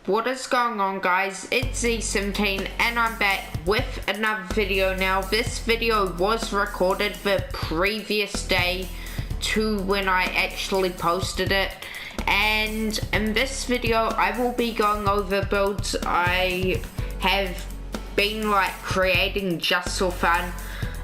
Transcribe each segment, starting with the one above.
What is going on, guys? It's Z17 and I'm back with another video. Now this video was recorded the previous day to when I actually posted it, and in this video I will be going over builds I have been creating just for fun.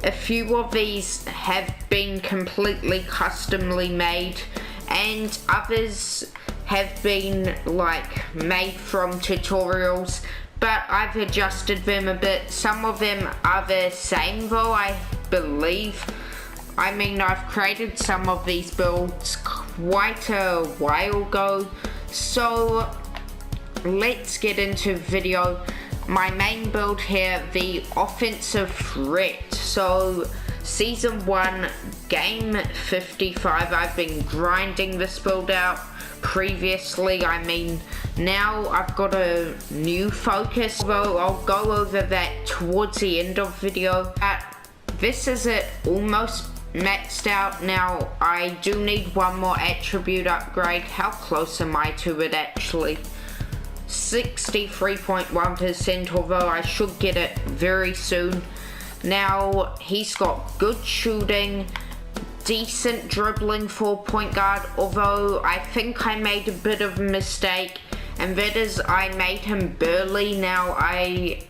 A few of these have been completely customly made and others have been made from tutorials, but I've adjusted them a bit. Some of them are the same though, I believe. I mean, I've created some of these builds quite a while ago, so let's get into the video. My main build here, the offensive threat. So season 1 game 55, I've been grinding this build out. Previously, I mean, now I've got a new focus, though I'll go over that towards the end of the video. This is it, almost maxed out. Now I do need one more attribute upgrade. How close am I to it actually? 63.1%, although I should get it very soon. Now he's got good shooting, decent dribbling for point guard, although I think I made a bit of a mistake, and that is I made him burly. Now I've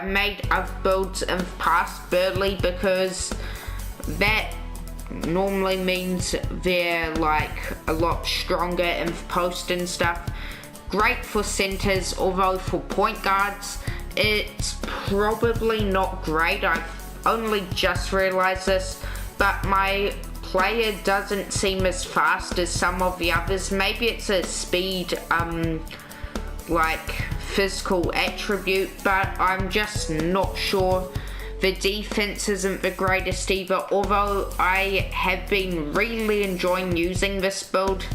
made other builds in the past burly because that normally means they're a lot stronger in the post and stuff. Great for centers, although for point guards it's probably not great. I've only just realized this, but my player doesn't seem as fast as some of the others. Maybe it's a speed physical attribute, but I'm just not sure. The defense isn't the greatest either, although I have been really enjoying using this build,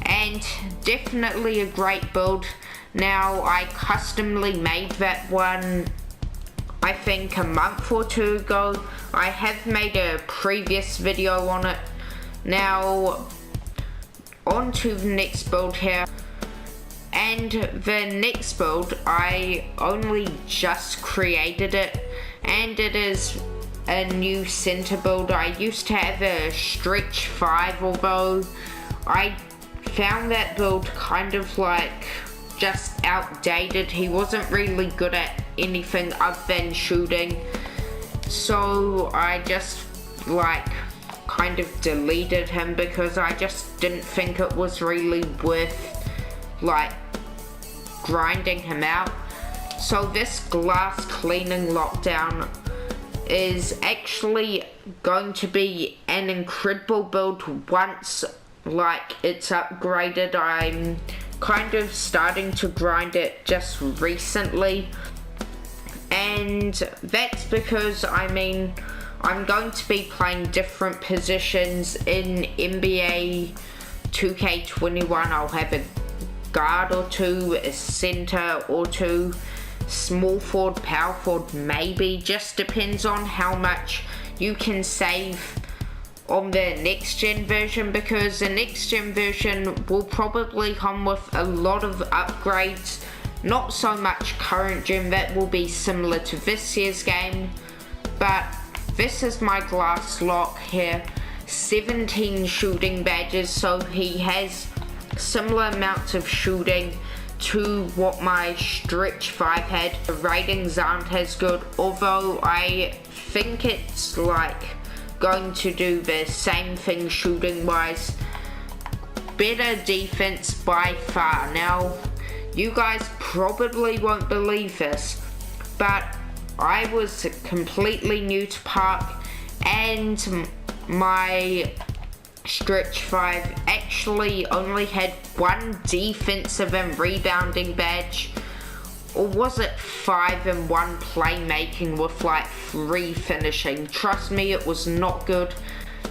and definitely a great build. Now I customly made that one I think a month or two ago. I have made a previous video on it. Now on to the next build here, and the next build I only just created it, and it is a new center build. I used to have a stretch 5, although I found that build kind of just outdated. He wasn't really good at anything other than shooting, so I just kind of deleted him because I just didn't think it was really worth grinding him out. So this glass cleaning lockdown is actually going to be an incredible build once it's upgraded. I'm kind of starting to grind it just recently, and that's because I'm going to be playing different positions in NBA 2K21. I'll have a guard or two, a center or two, small forward, power forward maybe, just depends on how much you can save on the next gen version, because the next gen version will probably come with a lot of upgrades, not so much current gen. That will be similar to this year's game. But this is my glass lock here, 17 shooting badges, so he has similar amounts of shooting to what my stretch 5 had. The ratings aren't as good, although I think it's going to do the same thing shooting wise. Better defense by far. Now you guys probably won't believe this, but I was completely new to Park, and my stretch 5 actually only had 1 defensive and rebounding badge, or was it 5 and 1 playmaking with 3 finishing. Trust me, it was not good.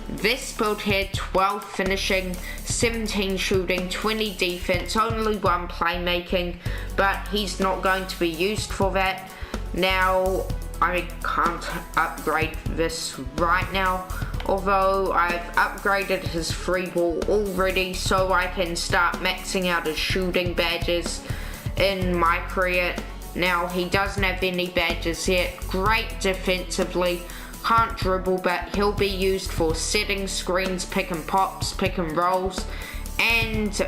This build here, 12 finishing, 17 shooting, 20 defense, only 1 playmaking, but he's not going to be used for that. Now I can't upgrade this right now, although I've upgraded his free ball already, so I can start maxing out his shooting badges in my career. Now, he doesn't have any badges yet. Great defensively, can't dribble, but he'll be used for setting screens, pick and pops, pick and rolls, and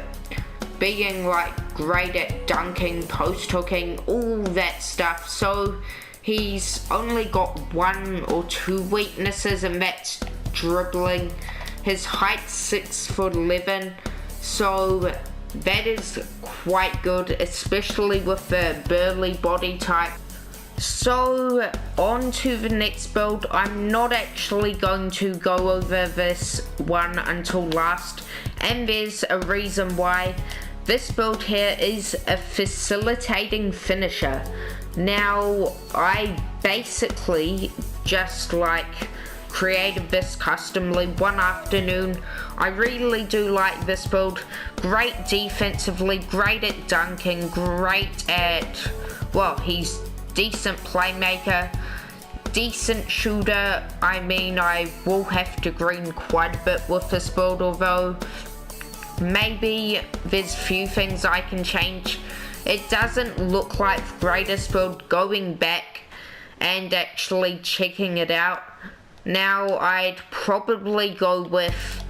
being like great at dunking, post hooking, all that stuff. So he's only got 1 or 2 weaknesses, and that's dribbling. His height's 6'11", so that is quite good, especially with the burly body type. So on to the next build. I'm not actually going to go over this one until last, and there's a reason why. This build here is a facilitating finisher. Now, I basically just like created this customly one afternoon. I really do like this build. Great defensively, great at dunking, great at, well, he's decent playmaker, decent shooter. I mean, I will have to green quite a bit with this build, although maybe there's few things I can change. It doesn't look like the greatest build going back and actually checking it out. Now, I'd probably go with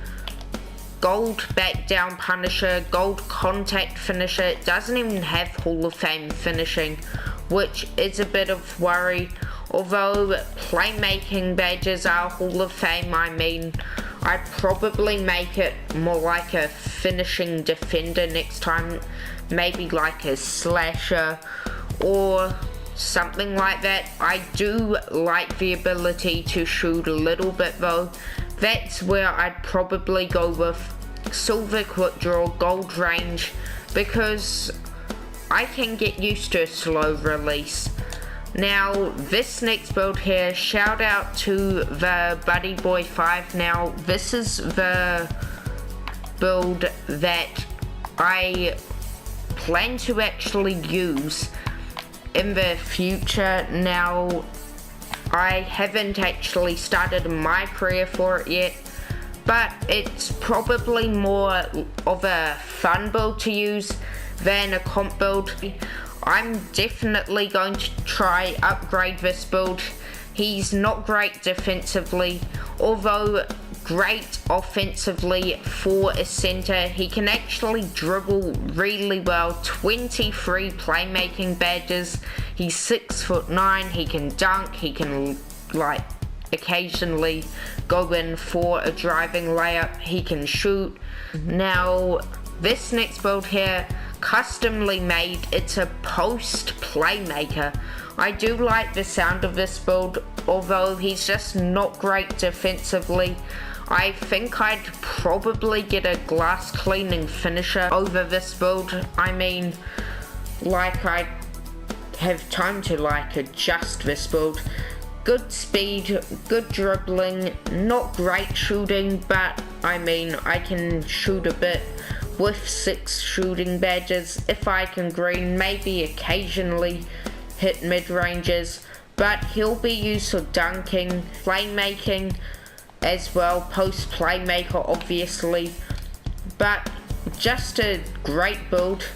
gold back down punisher, gold contact finisher. It doesn't even have Hall of Fame finishing, which is a bit of worry. Although playmaking badges are Hall of Fame, I mean, I'd probably make it more like a finishing defender next time. Maybe like a slasher or something like that. I do like the ability to shoot a little bit though. That's where I'd probably go with silver quick draw, gold range, because I can get used to a slow release. Now, this next build here, shout out to the Buddy Boy 5. Now, this is the build that I plan to actually use in the future. Now, I haven't actually started my career for it yet, but it's probably more of a fun build to use than a comp build. I'm definitely going to try upgrade this build. He's not great defensively, although great offensively for a center. He can actually dribble really well. 23 playmaking badges. He's 6'9". He can dunk. He can like occasionally go in for a driving layup. He can shoot. Now, this next build here, customly made, it's a post playmaker. I do like the sound of this build, although he's just not great defensively. I think I'd probably get a glass cleaning finisher over this build. I mean, like, I'd have time to like adjust this build. Good speed, good dribbling, not great shooting, but I mean, I can shoot a bit with 6 shooting badges. If I can green, maybe occasionally hit mid-ranges, but he'll be used for dunking, playmaking as well, post playmaker obviously, but just a great build.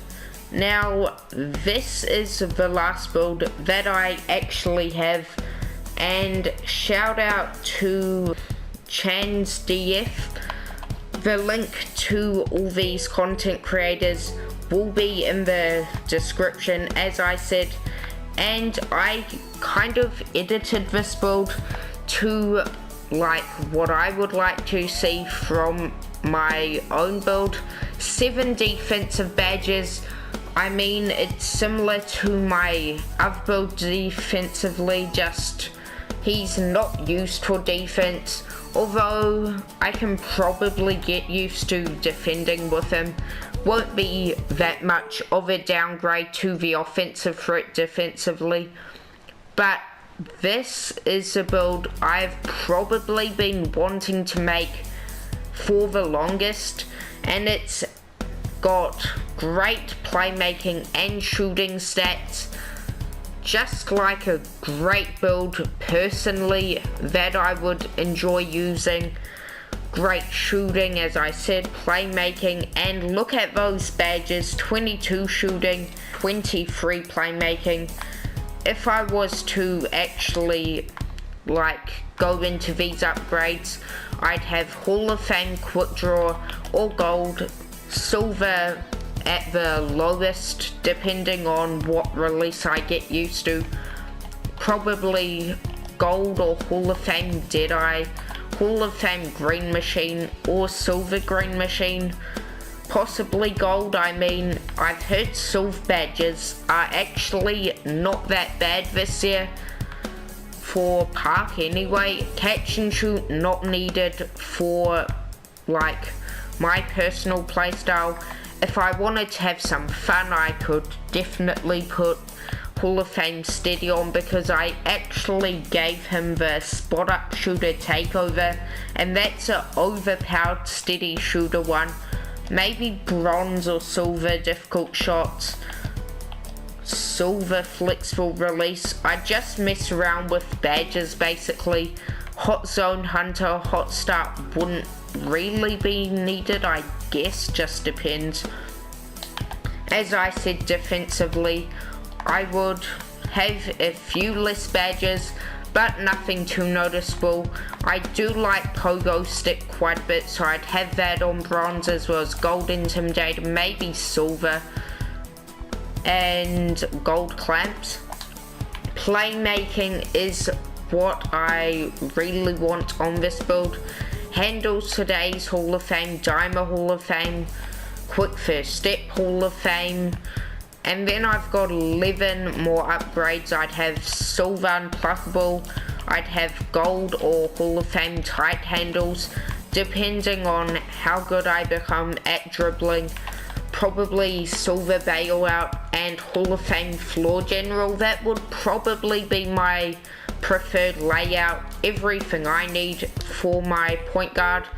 Now, this is the last build that I actually have, and shout out to Chans DF. The link to all these content creators will be in the description, as I said, and I kind of edited this build to like what I would like to see from my own build. 7 defensive badges. I mean, it's similar to my other build defensively, just he's not used for defense. Although I can probably get used to defending with him. Won't be that much of a downgrade to the offensive threat defensively. But this is a build I've probably been wanting to make for the longest. And it's got great playmaking and shooting stats. Just like a great build personally that I would enjoy using. Great shooting, as I said, playmaking, and look at those badges, 22 shooting, 23 playmaking. If I was to actually go into these upgrades, I'd have Hall of Fame quick draw or gold, silver at the lowest depending on what release I get used to. Probably gold or Hall of Fame Deadeye, Hall of Fame green machine or silver green machine. Possibly gold. I mean, I've heard silver badges are actually not that bad this year for park anyway. Catch and shoot not needed for my personal playstyle. If I wanted to have some fun, I could definitely put Hall of Fame Steady on, because I actually gave him the spot up shooter takeover, and that's an overpowered steady shooter one. Maybe bronze or silver difficult shots, silver flexible release. I just mess around with badges basically. Hot zone hunter, hot start wouldn't really be needed, I guess, just depends. As I said, defensively I would have a few less badges, but nothing too noticeable. I do like pogo stick quite a bit, so I'd have that on bronze, as well as gold intimidator, maybe silver, and gold clamps. Playmaking is what I really want on this build. Handles today's Hall of Fame, Dimer Hall of Fame, quick first step Hall of Fame. And then I've got 11 more upgrades. I'd have silver unpluckable, I'd have gold or Hall of Fame tight handles, depending on how good I become at dribbling. Probably silver bailout and Hall of Fame floor general. That would probably be my preferred layout. Everything I need for my point guard.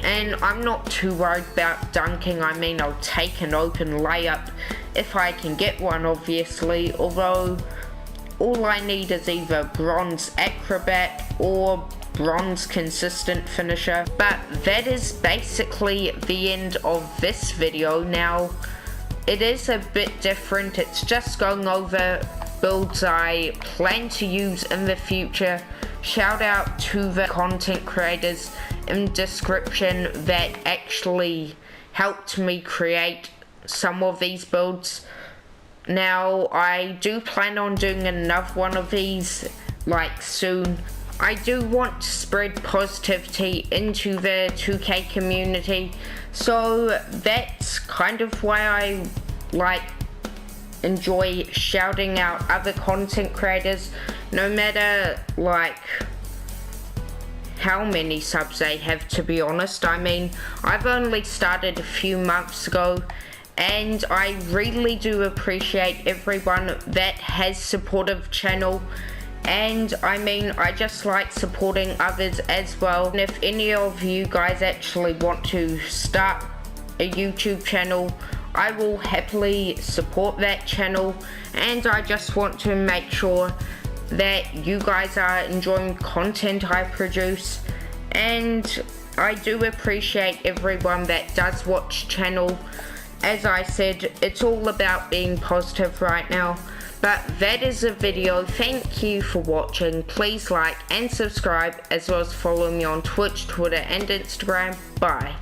And I'm not too worried about dunking. I mean, I'll take an open layup if I can get one, obviously, although all I need is either bronze acrobat or bronze consistent finisher. But that is basically the end of this video. Now, it is a bit different. It's just going over builds I plan to use in the future. Shout out to the content creators in description that actually helped me create some of these builds. Now, I do plan on doing another one of these soon. I do want to spread positivity into the 2K community, so that's kind of why I enjoy shouting out other content creators, no matter how many subs they have, to be honest. I mean, I've only started a few months ago, and I really do appreciate everyone that has supported the channel. And I mean, I just like supporting others as well. And if any of you guys actually want to start a YouTube channel, I will happily support that channel. And I just want to make sure that you guys are enjoying content I produce. And I do appreciate everyone that does watch channel. As I said, it's all about being positive right now. But that is the video. Thank you for watching. Please like and subscribe, as well as follow me on Twitch, Twitter and Instagram. Bye.